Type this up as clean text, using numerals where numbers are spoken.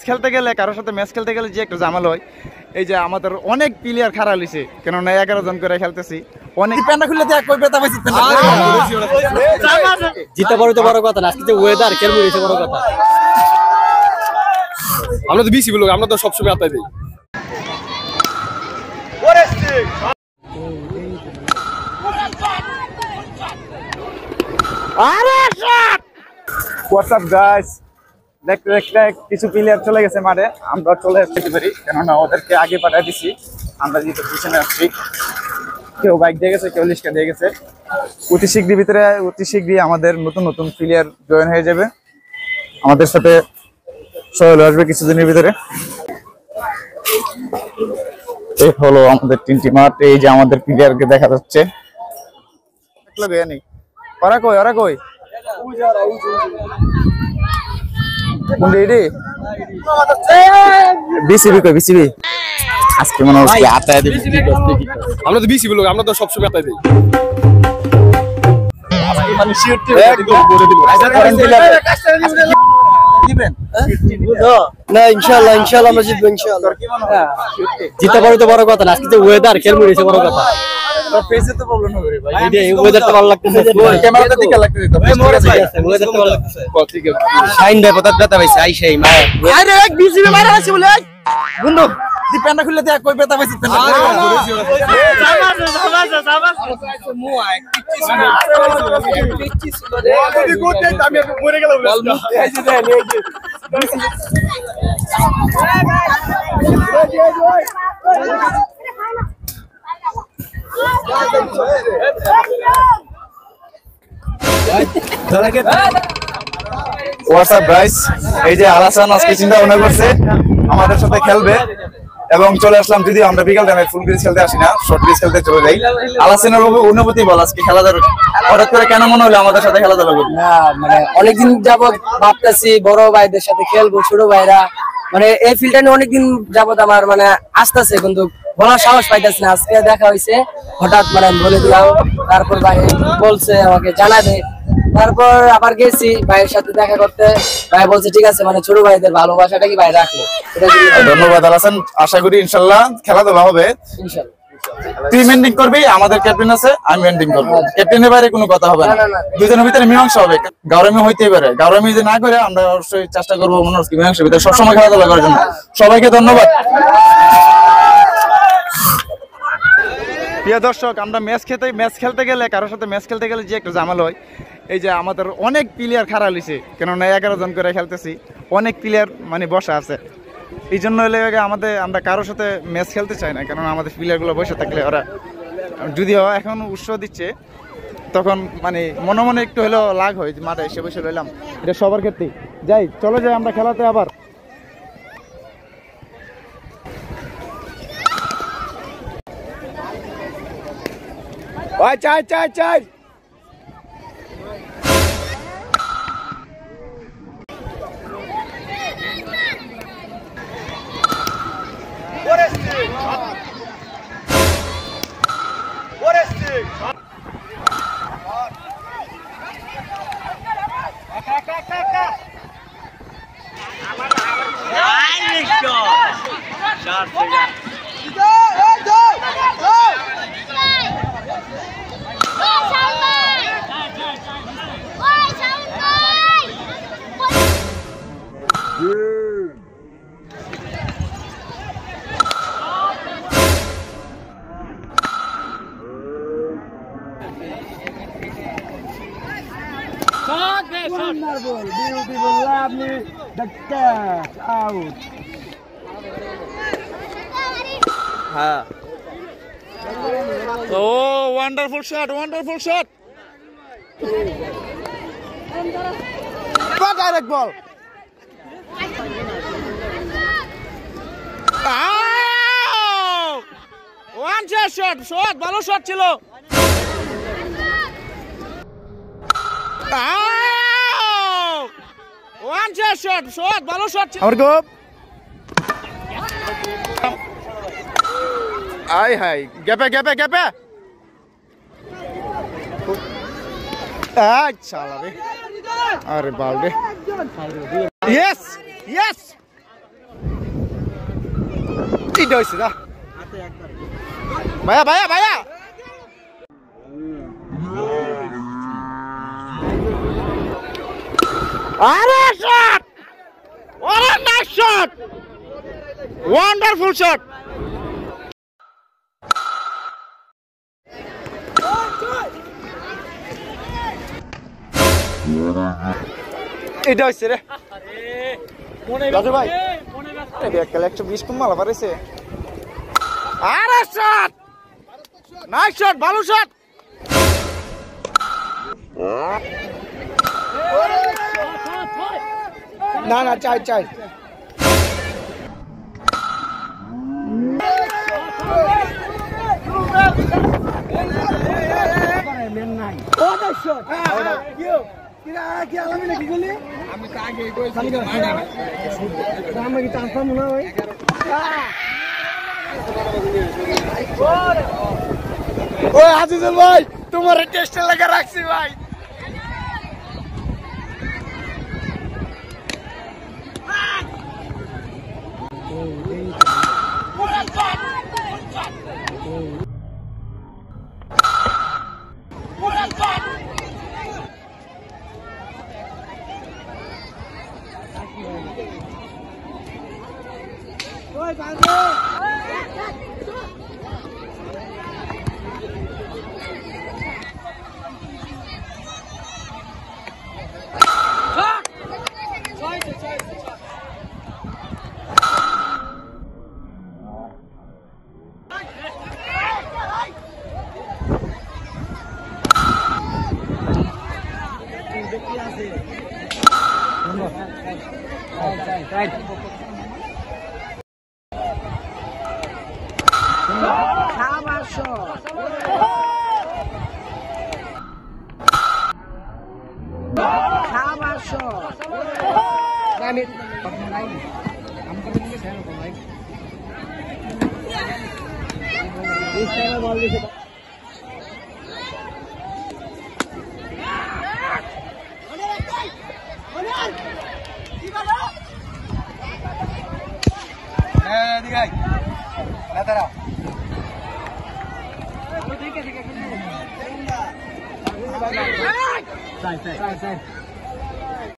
খেলতে গেলে কারোর সাথে ম্যাচ খেলতে গেলে যে একটু জামাল হয়, এই যে আমাদের অনেক প্লেয়ার খারাপ হয়েছে, কেননা 11 জন করে খেলতেছি। অনেক প্যান্ডা খুললে দেখ কই ব্যথা পাইছি। জিতে বড় তো বড় কথা না, আজকে যে ওয়েদার খেলবো এটা বড় কথা। আমরা তো বিসি বলি, আমরা তো সবসময় আতাই দিই। হোয়াটসঅ্যাপ গাইস, দেখতে দেখতে কিছু প্লেয়ার চলে গেছে মাঠে, আমরা চলে আসতে পারি কেননা ওদেরকে আগে পাঠিয়ে দিছি। আমরা যেহেতু পিছনে আসছি, কেউ বাইক দিয়ে গেছে, কেউ লিস্কা দিয়ে গেছে। অতি শীঘ্রই আমাদের নতুন নতুন প্লেয়ার জয়েন হয়ে যাবে, আমাদের সাথে চলে আসবে কিছুদিনের ভিতরে। এই হলো আমাদের তিনটি মাঠ, এই যে আমাদের প্লেয়ারকে দেখা যাচ্ছে। ওরা কই ওরা কই বিসিবি কই বিসিবি আজকে মনে হচ্ছে আতায় দিবে। আমরা তো বিসি বলি, আমরা তো সবসময় আতাই দিই। না ইনশাআল্লাহ ইনশাআল্লাহ আমরা জিতবো ইনশাআল্লাহ। জিতে বড় তো বড় কথা না, আজকে যে ওয়েদার খেলবো এটা বড় কথা। পেজে তো প্রবলেম হবে ভাই, এই ওয়েদারটা ভালো লাগতেছে, ক্যামেরাতে দিকে লাগতেছে তো ওয়েদারটা ভালো লাগতেছে। ঠিক আছে শাইন ভাই পতাত ব্যথা পাইছে আইসাই মা। আরে এক বিসিবি মারা আছে বলে বন্ধু দি প্যান্ডা খুললে দেখ কই ব্যথা পাইছি। হোয়াটসঅ্যাপ গাইস, এই যে আলাসান আজকে চিন্তা ভাবনা করছে আমাদের সাথে খেলবে এবং চলে আসলাম। যদি আমরা বিকাল টাইমে ফুল ব্রিজ খেলতে আসি না, শর্ট ব্রিজ খেলতে চলে যাই। আলাসানের অনুভূতি বল, আজকে খেলাধুলা হঠাৎ করে কেন মনে হলো আমাদের সাথে খেলাধুলা করবো? না মানে অনেকদিন যাবত ভাবতেছি বড় ভাইদের সাথে খেলবো, ছোট ভাইরা মানে এই ফিল্ডটা নিয়ে অনেকদিন যাবত আমার মানে আসতেছে, কিন্তু বলার সাহস পাইতেছি না। আজকে দেখা হয়েছে হঠাৎ, মানে বলে দিলাম, তারপর ভাই বলছে আমাকে জানাবে, তারপর আবার গেছি ভাইয়ের সাথে দেখা করতে। ভাই বলছে ঠিক আছে, মানে ছোট ভাইদের ভালোবাসাটা কি ভাই রাখলো। ধন্যবাদ আলাসান, আশা করি ইনশাল্লাহ খেলাধুলা হবে। ইনশাআল্লাহ তুই মেন্ডিং করবি, আমাদের ক্যাপ্টেন আছে, আমি মেন্ডিং করবো। ক্যাপ্টেনের বাইরে কোনো কথা হবে না, দুজনের ভিতরে মীমাংসা হবে। গাওরামি হইতেই পারে, গাওরামি যদি না করে আমরা অবশ্যই চেষ্টা করবো মীমাংসার ভিতরে সবসময় খেলাধুলা করার জন্য। সবাইকে ধন্যবাদ। প্রিয় দর্শক, আমরা ম্যাচ খেলতে গেলে কারোর সাথে ম্যাচ খেলতে গেলে যে একটু জামাল হয়, এই যে আমাদের অনেক প্লেয়ার খারাপ হয়েছে, কেননা 11 জন করে খেলতেছি, অনেক প্লেয়ার মানে বসা আছে। এই জন্য হলে আমরা কারোর সাথে ম্যাচ খেলতে চাই না, কেননা আমাদের প্লেয়ারগুলো বসে থাকলে ওরা যদিও এখন উৎসাহ দিচ্ছে, তখন মানে মনে মনে একটু হলেও লাগ হয়। মাঠে এসে বসে রইলাম, এটা সবার ক্ষেত্রেই। যাই চলে যাই আমরা খেলাতে আবার। চাই চাই চাই Wonderful, beautiful, lovely, the cat out. Oh, wonderful shot, wonderful shot. Direct ball. One shot, ভালো শট ছিল। One shot, ভালো শট ছিল। আমার গোপ। আই হাই, গ্যাপে। আচ্ছা রে, আরে বাল রে। Yes. এটা হয়েছে যা ভাইয়া ভাইয়া ভাইয়া আরে shot what a nice shot wonderful shot এটা হচ্ছে রে রাজু ভাই একটা 120 কম মালা পারেছে আরে শট নাইস শট ভালো শট না না চাই চাই আজিজুল ভাই তোমার টেস্টে লাগা রাখছি ভাই Side.